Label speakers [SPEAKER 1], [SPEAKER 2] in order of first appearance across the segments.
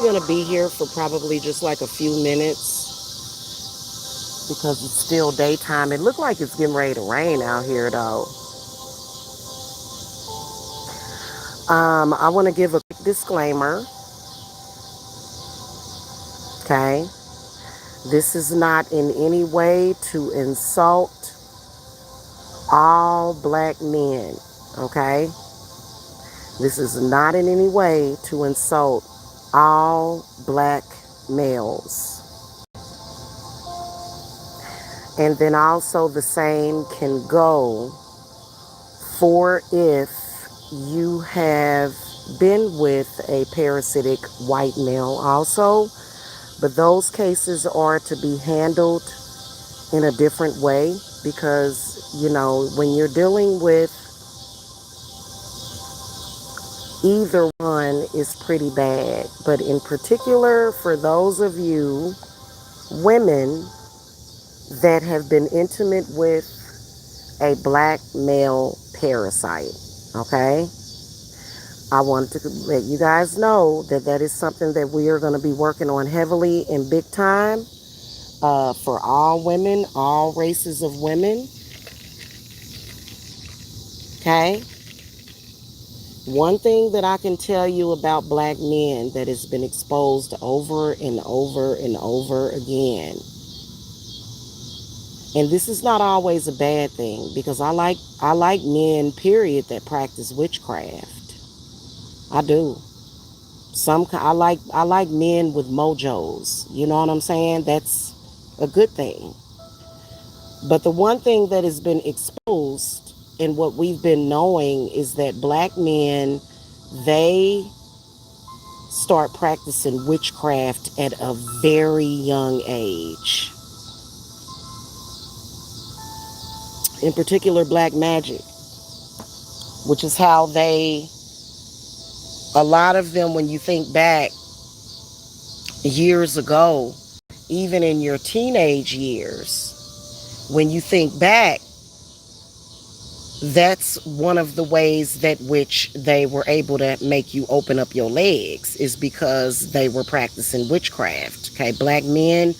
[SPEAKER 1] I'm going to be here for probably just like a few minutes because it's still daytime. It looked like it's getting ready to rain out here though. I want to give a quick disclaimer. Okay. This is not in any way to insult all black men. Okay. This is not in any way to insult all black males. And then also the same can go for if you have been with a parasitic white male also, but those cases are to be handled in a different way because, when you're dealing with either one is pretty bad. But in particular, for those of you women that have been intimate with a black male parasite, okay? I wanted to let you guys know that that is something that we are going to be working on heavily and big time for all women, all races of women, okay? One thing that I can tell you about black men that has been exposed over and over and over again, and this is not always a bad thing because I like men period that practice witchcraft. I do. I like men with mojos. You know what I'm saying? That's a good thing. But the one thing that has been exposed and what we've been knowing is that black men, they start practicing witchcraft at a very young age. In particular, black magic, which is how a lot of them, when you think back years ago, even in your teenage years, when you think back, that's one of the ways that which they were able to make you open up your legs is because they were practicing witchcraft. Okay, black men,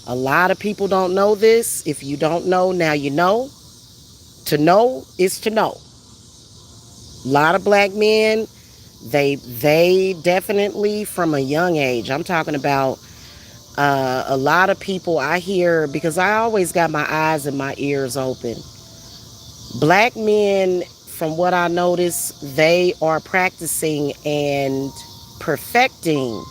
[SPEAKER 1] a lot of people don't know this. If you don't know, now you know. To know is to know. A lot of black men, they definitely from a young age. I'm talking about a lot of people I hear because I always got my eyes and my ears open. Black men, from what I notice, they are practicing and perfecting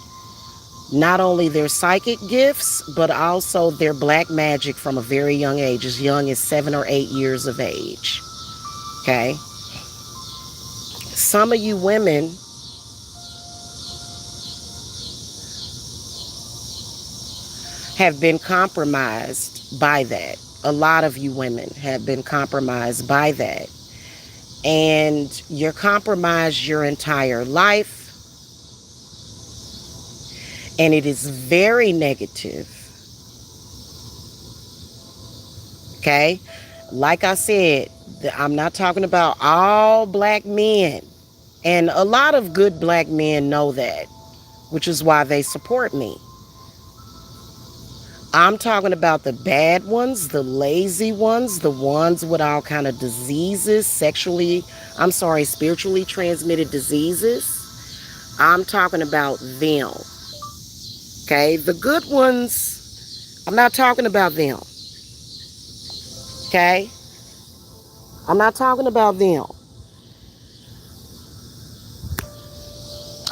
[SPEAKER 1] not only their psychic gifts, but also their black magic from a very young age, as young as 7 or 8 years of age. Okay? Some of you women have been compromised by that. A lot of you women have been compromised by that. And you're compromised your entire life. And it is very negative. Okay? Like I said, I'm not talking about all black men. And a lot of good black men know that, which is why they support me. I'm talking about the bad ones, the lazy ones, the ones with all kind of diseases, spiritually transmitted diseases. I'm talking about them. Okay? The good ones, I'm not talking about them. Okay? I'm not talking about them.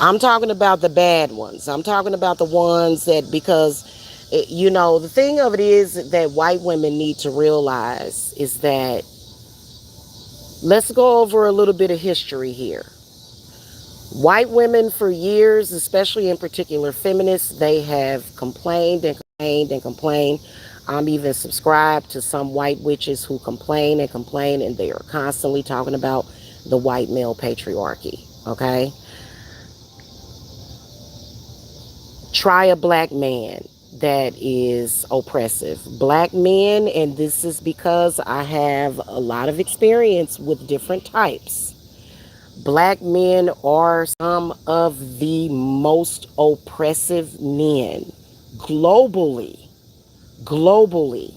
[SPEAKER 1] I'm talking about the bad ones. I'm talking about the ones that, because, the thing of it is that white women need to realize is that, let's go over a little bit of history here. White women for years, especially in particular feminists, they have complained and complained and complained. I'm even subscribed to some white witches who complain and complain, and they are constantly talking about the white male patriarchy. Okay? Try a black man that is oppressive. Black men, and this is because I have a lot of experience with different types. Black men are some of the most oppressive men globally. Globally.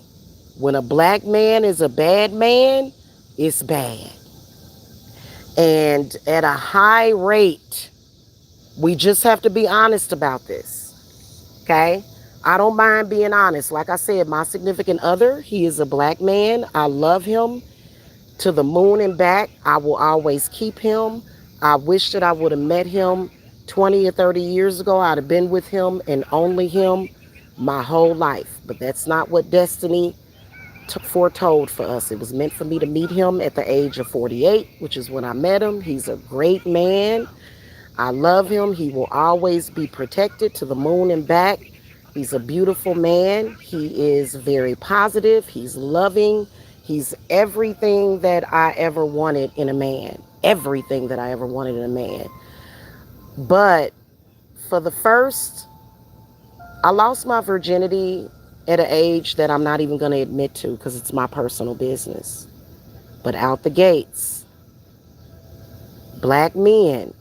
[SPEAKER 1] When a black man is a bad man, it's bad. And at a high rate, we just have to be honest about this. Okay? I don't mind being honest. Like I said, my significant other, he is a black man. I love him to the moon and back. I will always keep him. I wish that I would have met him 20 or 30 years ago. I'd have been with him and only him my whole life. But that's not what destiny foretold for us. It was meant for me to meet him at the age of 48, which is when I met him. He's a great man. I love him. He will always be protected to the moon and back. He's a beautiful man. He is very positive. He's loving. He's everything that I ever wanted in a man. Everything that I ever wanted in a man. But for the first, I lost my virginity at an age that I'm not even going to admit to because it's my personal business. But out the gates, black men.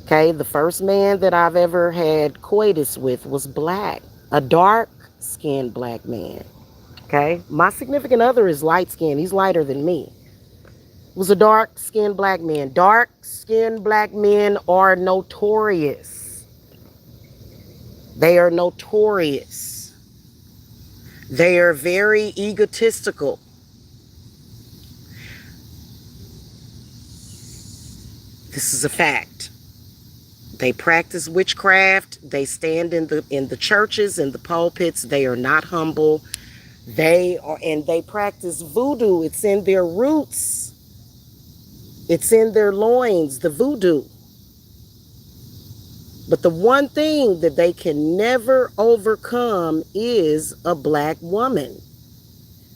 [SPEAKER 1] Okay, the first man that I've ever had coitus with was black, a dark-skinned black man. Okay, my significant other is light-skinned. He's lighter than me. Was a dark-skinned black man. Dark-skinned black men are notorious. They are notorious. They are very egotistical. This is a fact. They practice witchcraft. They stand in the churches, in the pulpits. They are not humble. They practice voodoo. It's in their roots. It's in their loins, the voodoo. But the one thing that they can never overcome is a black woman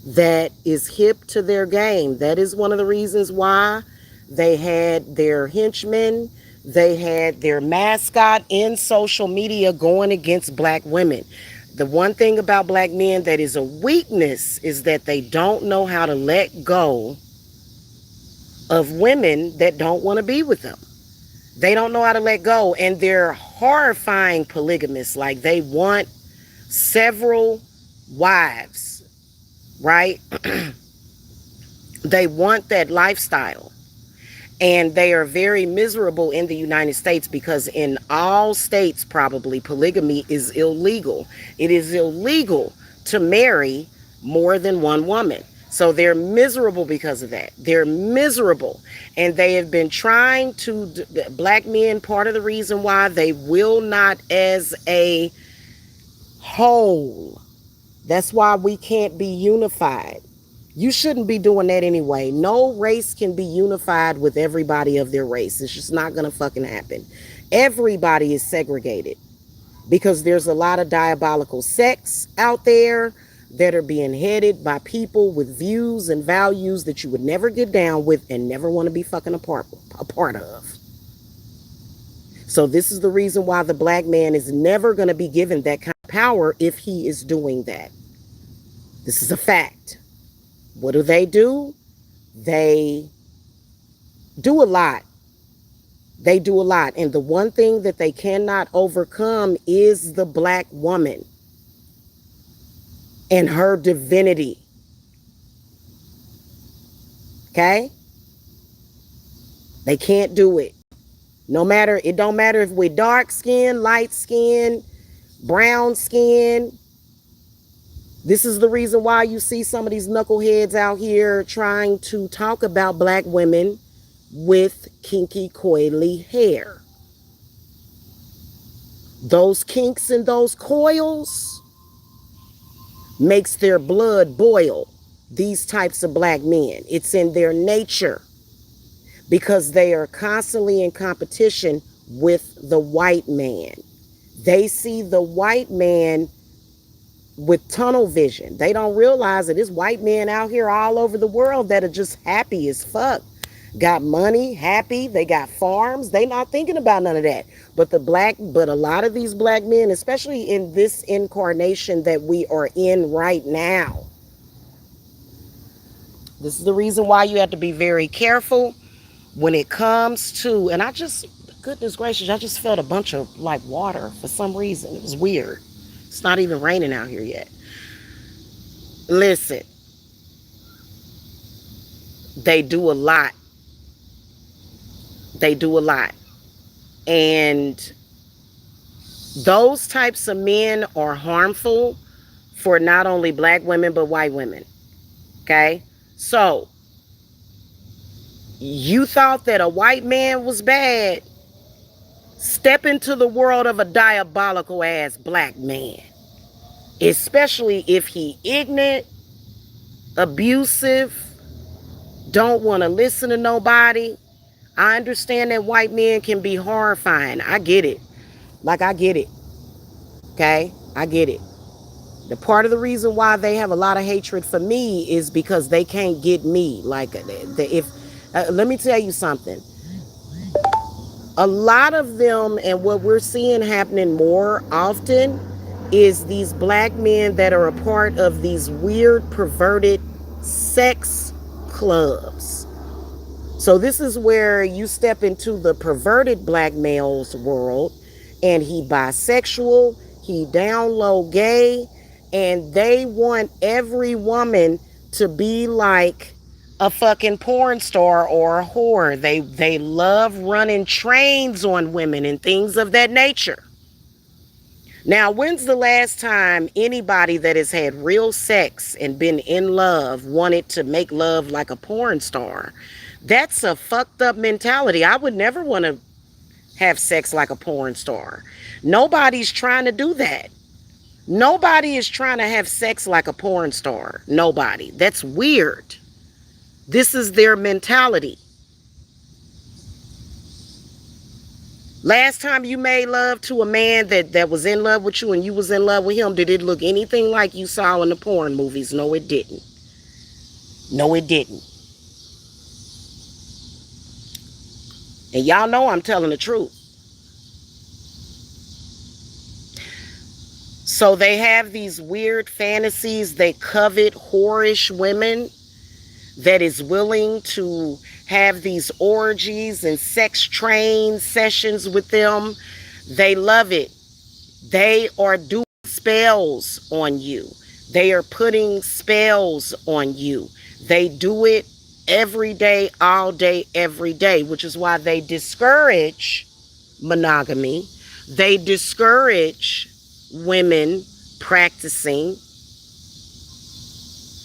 [SPEAKER 1] that is hip to their game. That is one of the reasons why they had their henchmen, they had their mascot in social media going against black women. The one thing about black men that is a weakness is that they don't know how to let go of women that don't want to be with them. They don't know how to let go, and they're horrifying polygamists. Like, they want several wives, right? They want that lifestyle. And they are very miserable in the United States because in all states, probably, polygamy is illegal. It is illegal to marry more than one woman. So they're miserable because of that. They're miserable. And they have been trying to, black men, part of the reason why they will not as a whole. That's why we can't be unified. You shouldn't be doing that anyway. No race can be unified with everybody of their race. It's just not going to fucking happen. Everybody is segregated because there's a lot of diabolical sects out there that are being headed by people with views and values that you would never get down with and never want to be fucking a part of. So this is the reason why the black man is never going to be given that kind of power if he is doing that. This is a fact. What do? They do a lot. They do a lot. And the one thing that they cannot overcome is the black woman and her divinity. Okay? They can't do it. It don't matter if we're dark skin, light skin, brown skin. This is the reason why you see some of these knuckleheads out here trying to talk about black women with kinky, coily hair. Those kinks and those coils makes their blood boil. These types of black men. It's in their nature because they are constantly in competition with the white man. They see the white man with tunnel vision. They don't realize that there's white men out here all over the world that are just happy as fuck. Got money, happy, they got farms. They not thinking about none of that. But a lot of these black men, especially in this incarnation that we are in right now. This is the reason why you have to be very careful when it comes to, and I just, goodness gracious, I just felt a bunch of like water for some reason. It was weird. It's not even raining out here yet. Listen, they do a lot. They do a lot. And those types of men are harmful for not only black women, but white women. Okay? So, you thought that a white man was bad? Step into the world of a diabolical ass black man. Especially if he ignorant, abusive, don't want to listen to nobody. I understand that white men can be horrifying. I get it. Like, I get it. Okay? I get it. The part of the reason why they have a lot of hatred for me is because they can't get me. Like, if let me tell you something. A lot of them, and what we're seeing happening more often, is these black men that are a part of these weird, perverted sex clubs. So this is where you step into the perverted black male's world, and he bisexual, he down low gay, and they want every woman to be like a fucking porn star or a whore. They love running trains on women and things of that nature. Now, when's the last time anybody that has had real sex and been in love wanted to make love like a porn star? That's a fucked up mentality. I would never want to have sex like a porn star. Nobody's trying to do that. Nobody is trying to have sex like a porn star. Nobody. That's weird. This is their mentality. Last time you made love to a man that was in love with you and you was in love with him, did it look anything like you saw in the porn movies? No, it didn't. No, it didn't. And y'all know I'm telling the truth. So they have these weird fantasies. They covet whorish women that is willing to have these orgies and sex train sessions with them. They love it. They are doing spells on you. They are putting spells on you. They do it every day, all day, every day, which is why they discourage monogamy. They discourage women practicing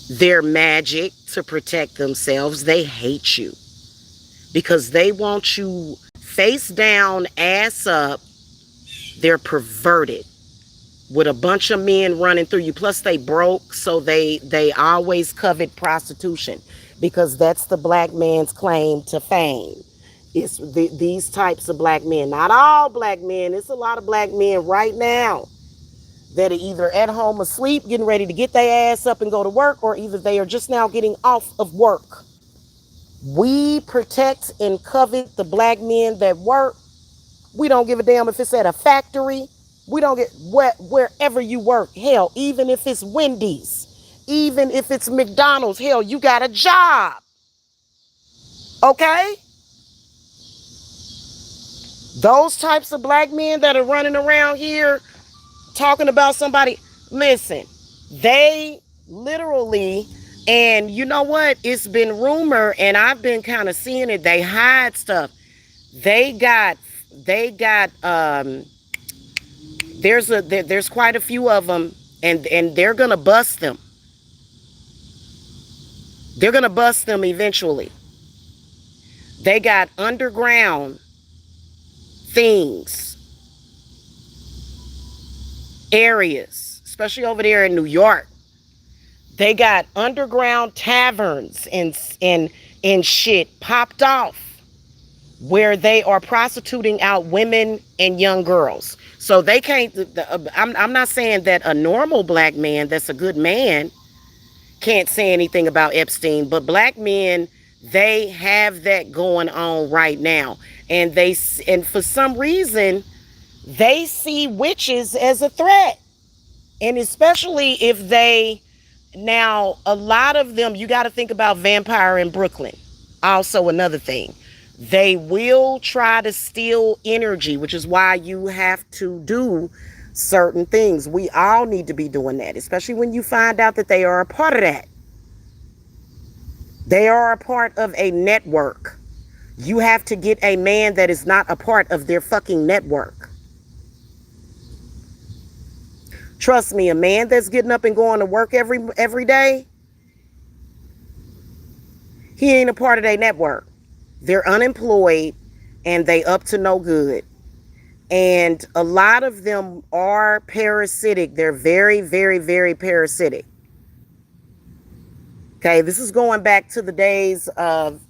[SPEAKER 1] their magic to protect themselves. They hate you because they want you face down, ass up. They're perverted with a bunch of men running through you. Plus they broke, so they always covet prostitution because that's the black man's claim to fame. It's these types of black men. Not all black men. It's a lot of black men right now that are either at home asleep, getting ready to get their ass up and go to work, or either they are just now getting off of work. We protect and covet the black men that work. We don't give a damn if it's at a factory. We don't get wherever you work. Hell, even if it's Wendy's, even if it's McDonald's, hell, you got a job. Okay? Those types of black men that are running around here talking about somebody, listen, they literally, and you know what? It's been rumor, and I've been kind of seeing it. They hide stuff. They got there's quite a few of them, and they're gonna bust them. They're gonna bust them eventually. They got underground things, areas, especially over there in New York. They got underground taverns and shit popped off where they are prostituting out women and young girls. So they can't, I'm not saying that a normal black man that's a good man can't say anything about Epstein, but black men, they have that going on right now. And for some reason, they see witches as a threat. And especially if now, a lot of them, you got to think about Vampire in Brooklyn. Also another thing. They will try to steal energy, which is why you have to do certain things. We all need to be doing that, especially when you find out that they are a part of that. They are a part of a network. You have to get a man that is not a part of their fucking network. Trust me, a man that's getting up and going to work every day, he ain't a part of their network. They're unemployed and they up to no good. And a lot of them are parasitic. They're very, very, very parasitic. Okay, this is going back to the days of,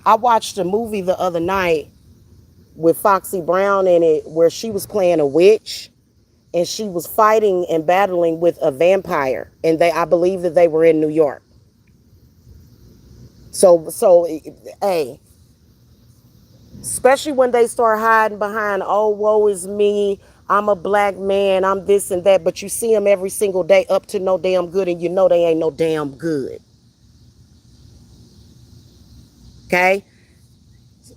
[SPEAKER 1] I watched a movie the other night with Foxy Brown in it where she was playing a witch and she was fighting and battling with a vampire. And I believe that they were in New York. So, hey, especially when they start hiding behind, oh, woe is me, I'm a black man, I'm this and that, but you see them every single day up to no damn good, and you know they ain't no damn good. Okay?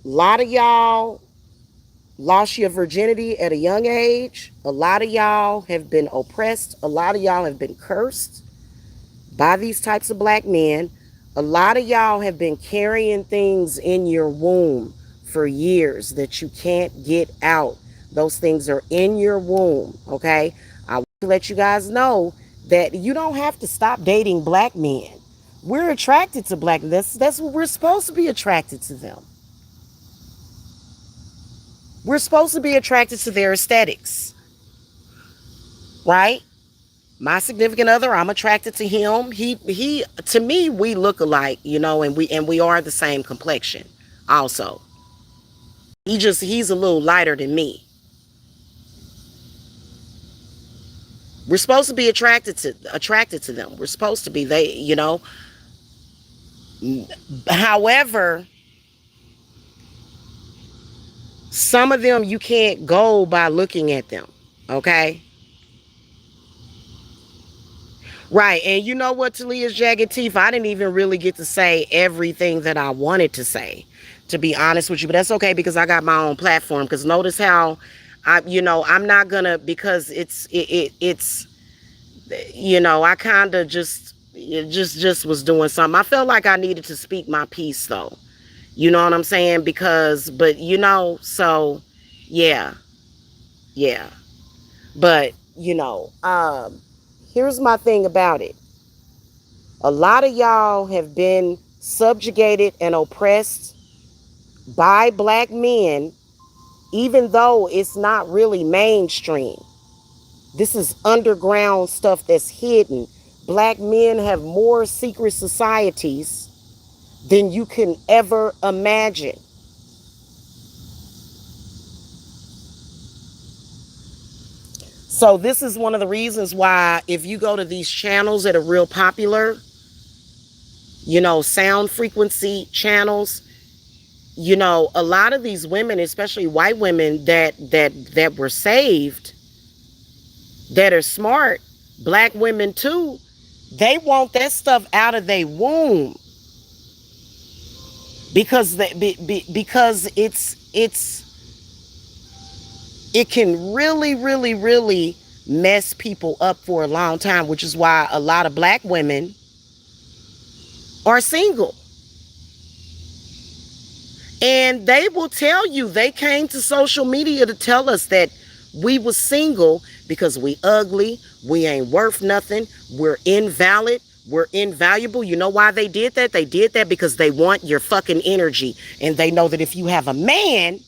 [SPEAKER 1] A lot of y'all lost your virginity at a young age. A lot of y'all have been oppressed. A lot of y'all have been cursed by these types of black men. A lot of y'all have been carrying things in your womb for years that you can't get out. Those things are in your womb, okay? I want to let you guys know that you don't have to stop dating black men. We're attracted to black men. That's what we're supposed to be attracted to them. We're supposed to be attracted to their aesthetics, right? My significant other, I'm attracted to him. He to me, we look alike, and we are the same complexion also. He's a little lighter than me. We're supposed to be attracted to them. We're supposed to be, however, some of them you can't go by looking at them, okay? Right. And you know what, Talia's jagged teeth, I didn't even really get to say everything that I wanted to say, to be honest with you. But that's okay because I got my own platform. Because notice how I'm not gonna, because it's I kind of just was doing something. I felt like I needed to speak my piece though. You know what I'm saying? So yeah, yeah. But here's my thing about it. A lot of y'all have been subjugated and oppressed by black men, even though it's not really mainstream. This is underground stuff that's hidden. Black men have more secret societies than you can ever imagine. So this is one of the reasons why if you go to these channels that are real popular, sound frequency channels, a lot of these women, especially white women that were saved, that are smart, black women too, they want that stuff out of their womb because because it can really, really, really mess people up for a long time, which is why a lot of black women are single. And they will tell you, they came to social media to tell us that we was single because we ugly, we ain't worth nothing, we're invalid, we're invaluable. You know why they did that? They did that because they want your fucking energy. And they know that if you have a man,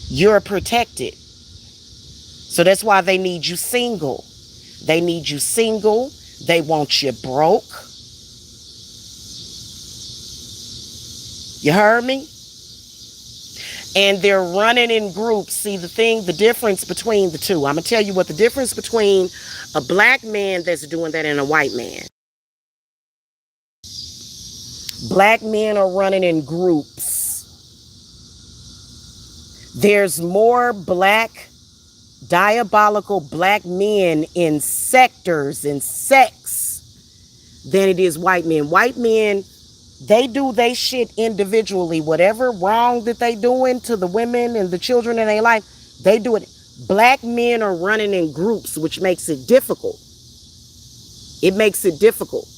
[SPEAKER 1] you're protected. So that's why they need you single. They need you single. They want you broke. You heard me? And they're running in groups. See, the difference between the two. I'm going to tell you what the difference between a black man that's doing that and a white man. Black men are running in groups. There's more diabolical black men in sectors and sects than it is white men. White men They do they shit individually. Whatever wrong that they doing to the women and the children in their life, they do it. Black men are running in groups, which makes it difficult. It makes it difficult,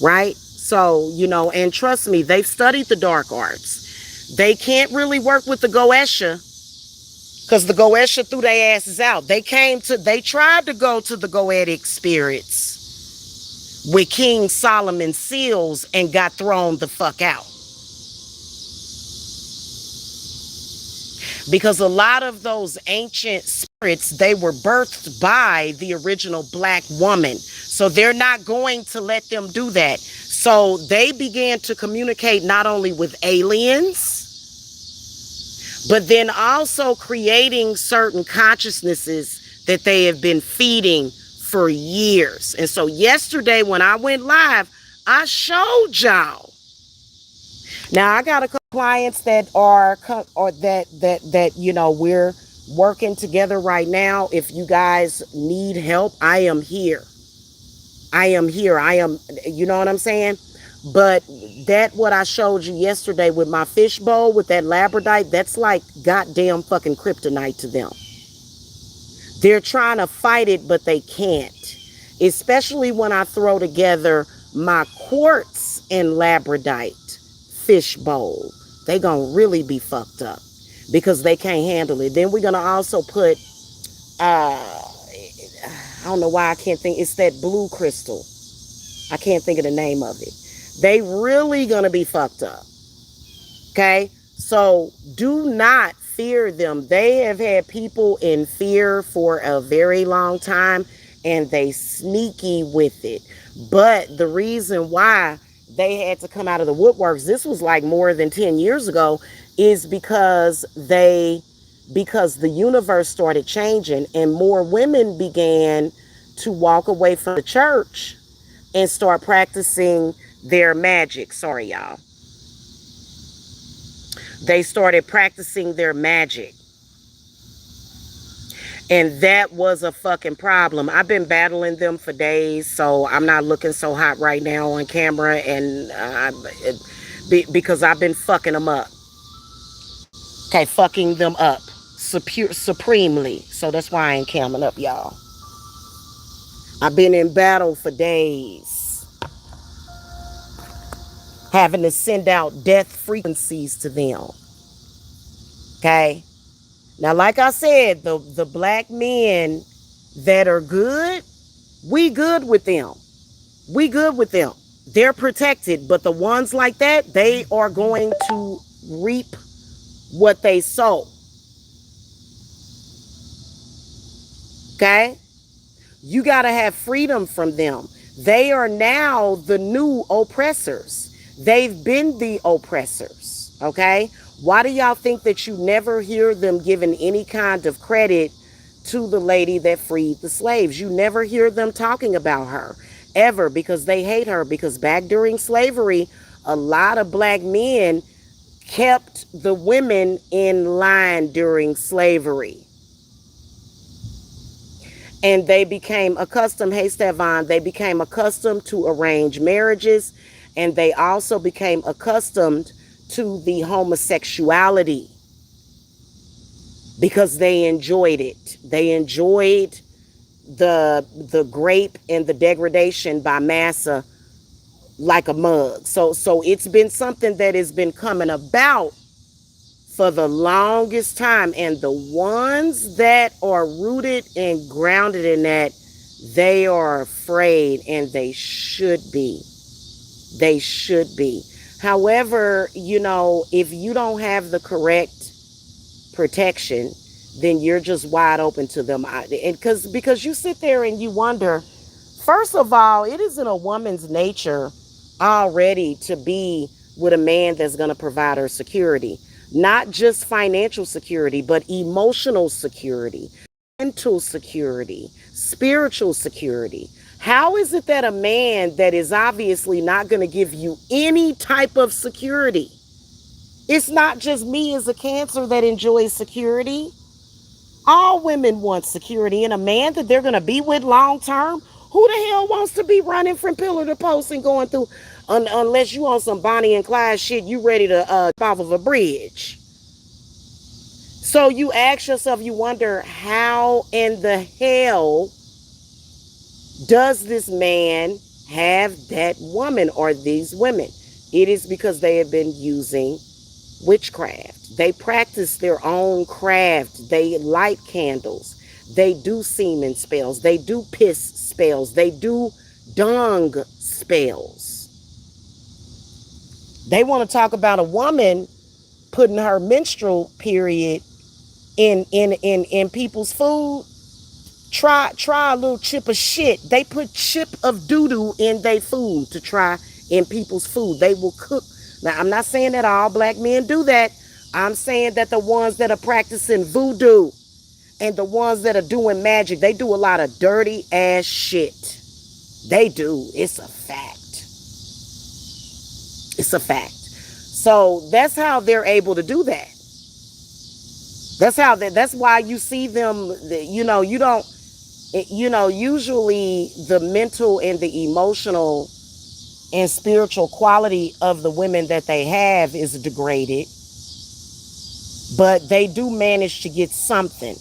[SPEAKER 1] right? So, and trust me, they've studied the dark arts. They can't really work with the Goesha because the Goesha threw their asses out. They tried to go to the Goetic spirits with King Solomon's seals and got thrown the fuck out. Because a lot of those ancient spirits, they were birthed by the original black woman. So they're not going to let them do that. So they began to communicate not only with aliens, but then also creating certain consciousnesses that they have been feeding for years. And so yesterday when I went live, I showed y'all. Now I got a couple clients that are or that we're working together right now. If you guys need help, I am here. I am here. I am, you know what I'm saying? But that what I showed you yesterday with my fishbowl with that labradorite, that's like goddamn fucking kryptonite to them. They're trying to fight it, but they can't. Especially when I throw together my quartz and labradorite fishbowl. They gonna really be fucked up because they can't handle it. Then we're gonna also put I don't know why I can't think, it's that blue crystal. I can't think of the name of it. They really gonna be fucked up. Okay? So do not fear them. They have had people in fear for a very long time and they sneaky with it. But the reason why they had to come out of the woodworks, this was like more than 10 years ago, is because the universe started changing and more women began to walk away from the church and start practicing their magic. Sorry, y'all. They started practicing their magic. And that was a fucking problem. I've been battling them for days, so I'm not looking so hot right now on camera, and because I've been fucking them up. Okay, fucking them up supremely. So that's why I ain't camming up, y'all. I've been in battle for days, having to send out death frequencies to them. Okay? Now, like I said, the black men that are good, we good with them. We good with them. They're protected, but the ones like that, they are going to reap what they sow. Okay? You got to have freedom from them. They are now the new oppressors. They've been the oppressors. Okay? Why do y'all think that you never hear them giving any kind of credit to the lady that freed the slaves? You never hear them talking about her ever because they hate her. Because back during slavery, a lot of black men kept the women in line during slavery. And they became accustomed, hey Stevan, they became accustomed to arranged marriages, and they also became accustomed to the homosexuality because they enjoyed it. They enjoyed the grape and the degradation by massa like a mug. So it's been something that has been coming about for the longest time, and the ones that are rooted and grounded in that, they are afraid, and they should be. They should be. However, if you don't have the correct protection, then you're just wide open to them. And because you sit there and you wonder, first of all, it isn't a woman's nature already to be with a man that's going to provide her security. Not just financial security, but emotional security, mental security, spiritual security. How is it that a man that is obviously not going to give you any type of security? It's not just me as a Cancer that enjoys security. All women want security in a man that they're going to be with long term. Who the hell wants to be running from pillar to post and going through Unless you on some Bonnie and Clyde shit, you ready to jump off of a bridge. So you ask yourself, you wonder, how in the hell does this man have that woman or these women? It is because they have been using witchcraft. They practice their own craft. They light candles. They do semen spells. They do piss spells. They do dung spells. They want to talk about a woman putting her menstrual period in people's food. Try a little chip of shit. They put chip of doo-doo in their food to try in people's food. They will cook. Now, I'm not saying that all black men do that. I'm saying that the ones that are practicing voodoo and the ones that are doing magic, they do a lot of dirty ass shit. They do. It's a fact. It's a fact. So that's how they're able to do that. That's why you see them, usually the mental and the emotional and spiritual quality of the women that they have is degraded, but they do manage to get something.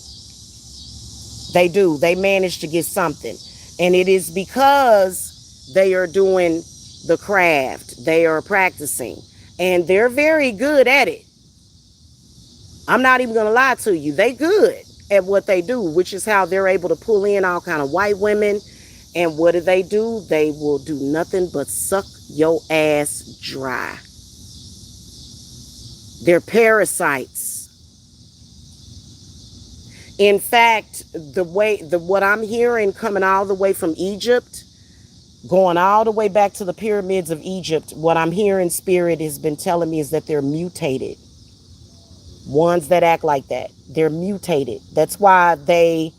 [SPEAKER 1] They do. They manage to get something. And it is because they are doing the craft. They are practicing. And they're very good at it. I'm not even going to lie to you. They good at what they do, which is how they're able to pull in all kind of white women. And what do? They will do nothing but suck your ass dry. They're parasites. In fact, what I'm hearing coming all the way from Egypt, going all the way back to the pyramids of Egypt, what I'm hearing Spirit has been telling me is that they're mutated. Ones that act like that, they're mutated. That's why they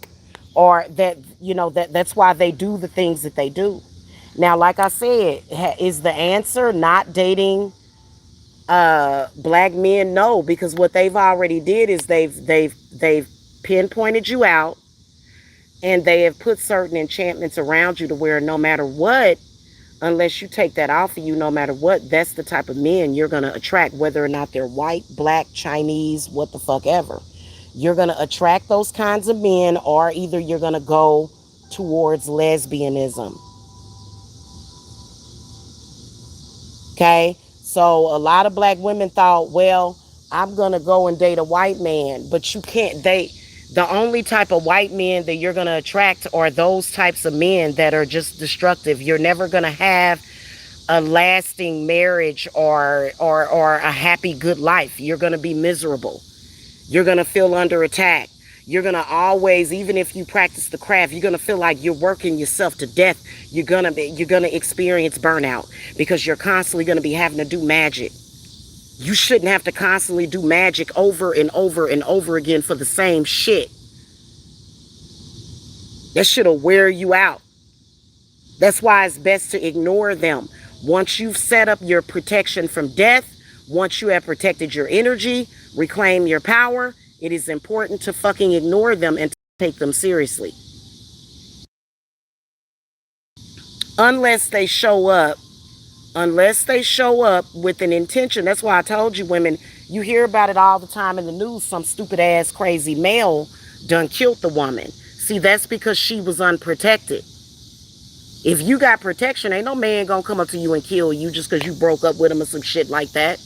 [SPEAKER 1] are that's why they do the things that they do. Now, like I said, is the answer not dating black men? No, because what they've already did is they've pinpointed you out, and they have put certain enchantments around you to where no matter what, unless you take that off of you, no matter what, that's the type of men you're going to attract, whether or not they're white, black, Chinese, what the fuck ever. You're going to attract those kinds of men, or either you're going to go towards lesbianism. Okay? So a lot of black women thought, well, I'm going to go and date a white man, but you can't date. The only type of white men that you're going to attract are those types of men that are just destructive. You're never going to have a lasting marriage or a happy, good life. You're going to be miserable. You're going to feel under attack. You're going to always, even if you practice the craft, you're going to feel like you're working yourself to death. You're going to experience burnout because you're constantly going to be having to do magic. You shouldn't have to constantly do magic over and over and over again for the same shit. That shit'll wear you out. That's why it's best to ignore them. Once you've set up your protection from death, once you have protected your energy, reclaim your power, it is important to fucking ignore them and take them seriously. Unless they show up with an intention. That's why I told you, women, you hear about it all the time in the news. Some stupid ass crazy male done killed the woman. See, that's because she was unprotected. If you got protection, ain't no man gonna come up to you and kill you just because you broke up with him or some shit like that.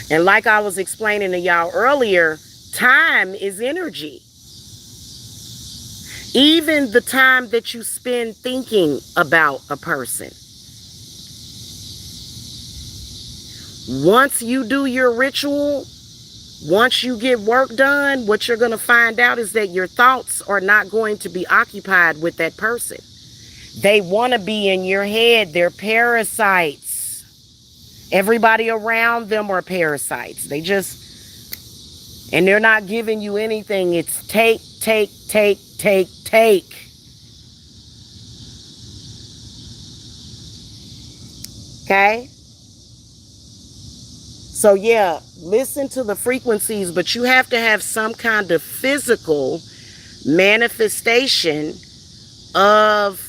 [SPEAKER 1] And like I was explaining to y'all earlier, time is energy. Even the time that you spend thinking about a person. Once you do your ritual, once you get work done, what you're going to find out is that your thoughts are not going to be occupied with that person. They want to be in your head. They're parasites. Everybody around them are parasites. And they're not giving you anything. It's take. Okay? So yeah, listen to the frequencies, but you have to have some kind of physical manifestation of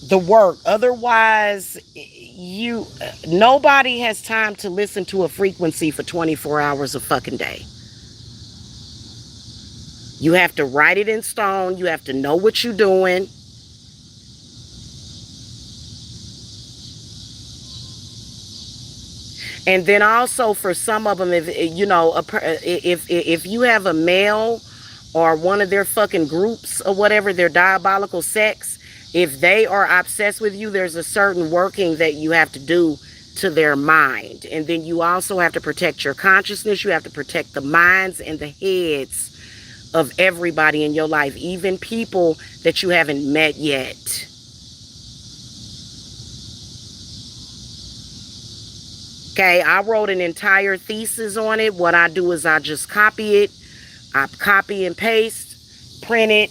[SPEAKER 1] the work. Otherwise, you nobody has time to listen to a frequency for 24 hours a fucking day. You have to write it in stone. You have to know what you're doing. And then also for some of them, if you know, if you have a male or one of their fucking groups or whatever, their diabolical sex, if they are obsessed with you, there's a certain working that you have to do to their mind. And then you also have to protect your consciousness. You have to protect the minds and the heads of everybody in your life, even people that you haven't met yet. Okay, I wrote an entire thesis on it. What I do is I just copy it. I copy and paste, print it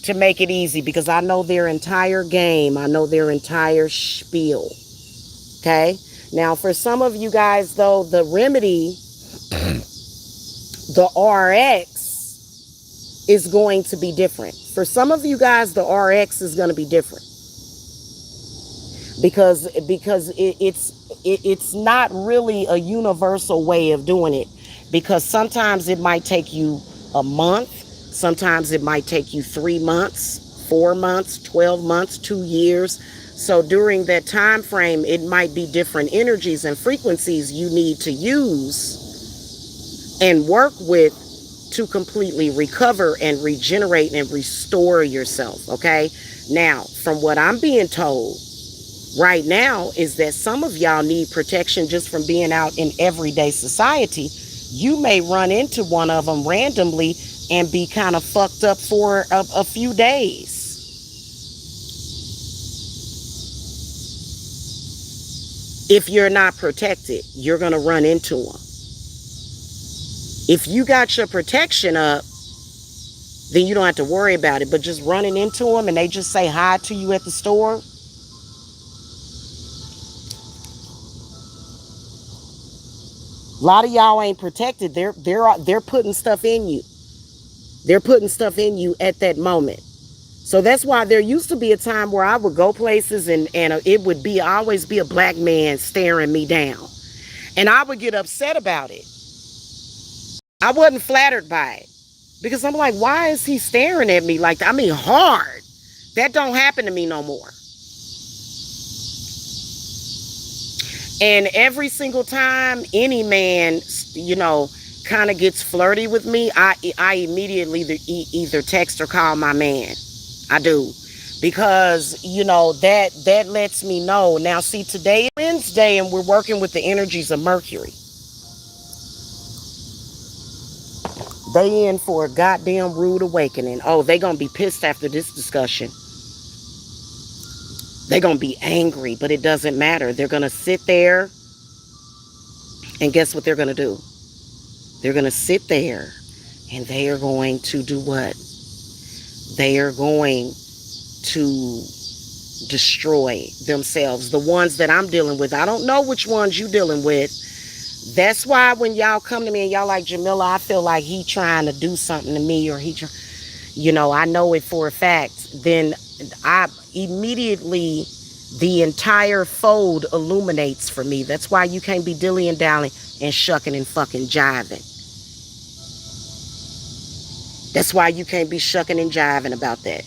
[SPEAKER 1] to make it easy because I know their entire game. I know their entire spiel. Okay, now for some of you guys though, the remedy, the RX is going to be different. For some of you guys, the RX is going to be different because it's not really a universal way of doing it, because sometimes it might take you a month, sometimes it might take you 3 months, 4 months, 12 months, 2 years. So during that time frame, it might be different energies and frequencies you need to use and work with to completely recover and regenerate and restore yourself. Okay, now from what I'm being told right now is that some of y'all need protection just from being out in everyday society. You may run into one of them randomly and be kind of fucked up for a few days. If you're not protected, you're going to run into them. If you got your protection up, then you don't have to worry about it. But just running into them and they just say hi to you at the store, a lot of y'all ain't protected. They're putting stuff in you. They're putting stuff in you at that moment. So that's why there used to be a time where I would go places and it would be always be a black man staring me down. And I would get upset about it. I wasn't flattered by it. Because I'm like, why is he staring at me like that? I mean, hard. That don't happen to me no more. And every single time any man, you know, kind of gets flirty with me, I immediately either text or call my man. I do. Because, you know, that lets me know. Now, see, today is Wednesday and we're working with the energies of Mercury. They in for a goddamn rude awakening. Oh, they gonna be pissed after this discussion. They're gonna be angry, but it doesn't matter. They're gonna sit there, and guess what they're gonna do? They're gonna sit there, and they are going to do what? They are going to destroy themselves. The ones that I'm dealing with, I don't know which ones you dealing with. That's why when y'all come to me and y'all like, Jamila, I feel like he trying to do something to me, or you know, I know it for a fact. Then I immediately, the entire fold illuminates for me. That's why you can't be dilly and dallying and shucking and fucking jiving. That's why you can't be shucking and jiving about that.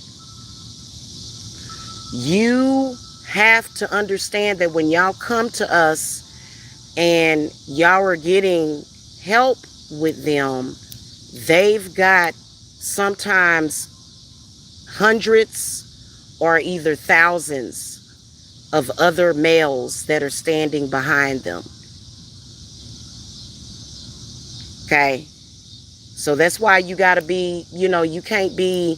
[SPEAKER 1] You have to understand that when y'all come to us and y'all are getting help with them, they've got sometimes hundreds or either thousands of other males that are standing behind them. Okay? So that's why you got to be, you know, you can't be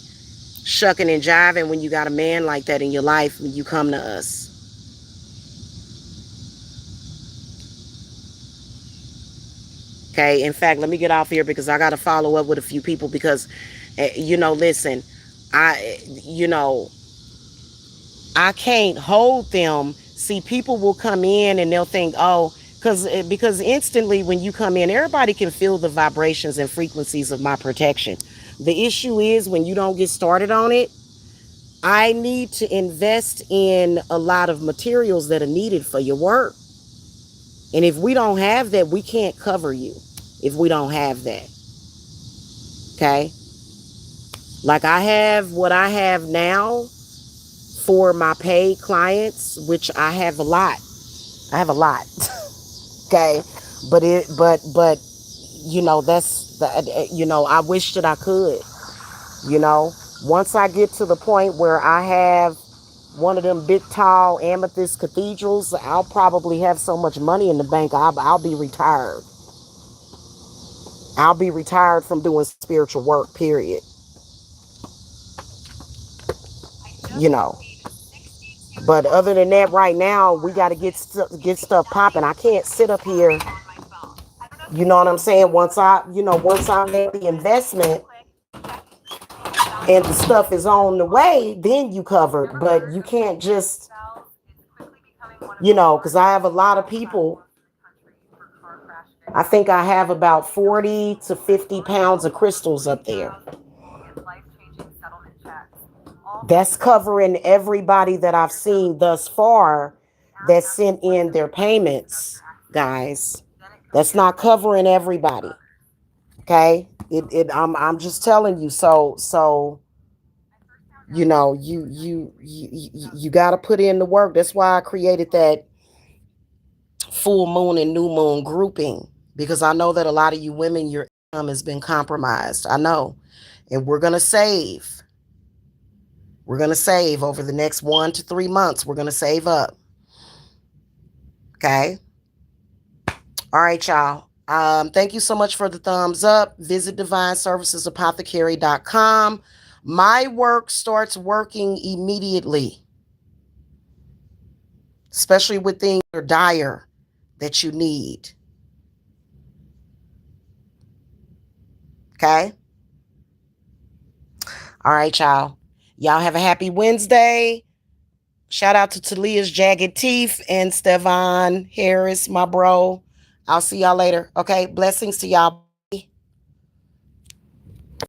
[SPEAKER 1] shucking and jiving when you got a man like that in your life when you come to us. Okay, in fact, let me get off here because I got to follow up with a few people because, you know, listen, I can't hold them. See, people will come in and they'll think, oh, because instantly when you come in, everybody can feel the vibrations and frequencies of my protection. The issue is when you don't get started on it, I need to invest in a lot of materials that are needed for your work. And if we don't have that, we can't cover you if we don't have that. Okay? Like I have what I have now for my paid clients, which I have a lot. I have a lot. Okay? But that's the I wish that I could. You know, once I get to the point where I have one of them big tall amethyst cathedrals, I'll probably have so much money in the bank, I'll be retired. I'll be retired from doing spiritual work, period. You know. But other than that, right now, we got to get stuff popping. I can't sit up here. You know what I'm saying? Once I make the investment and the stuff is on the way, then you covered. But you can't just, because I have a lot of people. I think I have about 40 to 50 pounds of crystals up there. That's covering everybody that I've seen thus far that sent in their payments, guys. That's not covering everybody. Okay? I'm just telling you. So you got to put in the work. That's why I created that full moon and new moon grouping, because I know that a lot of you women, your income has been compromised. I know. And we're going to save. We're going to save over the next 1 to 3 months. We're going to save up. Okay? All right, y'all. Thank you so much for the thumbs up. Visit divineservicesapothecary.com. My work starts working immediately, especially with things that are dire that you need. Okay? All right, y'all. Y'all have a happy Wednesday. Shout out to Talia's Jagged Teeth and Stevan Harris, my bro. I'll see y'all later. Okay? Blessings to y'all.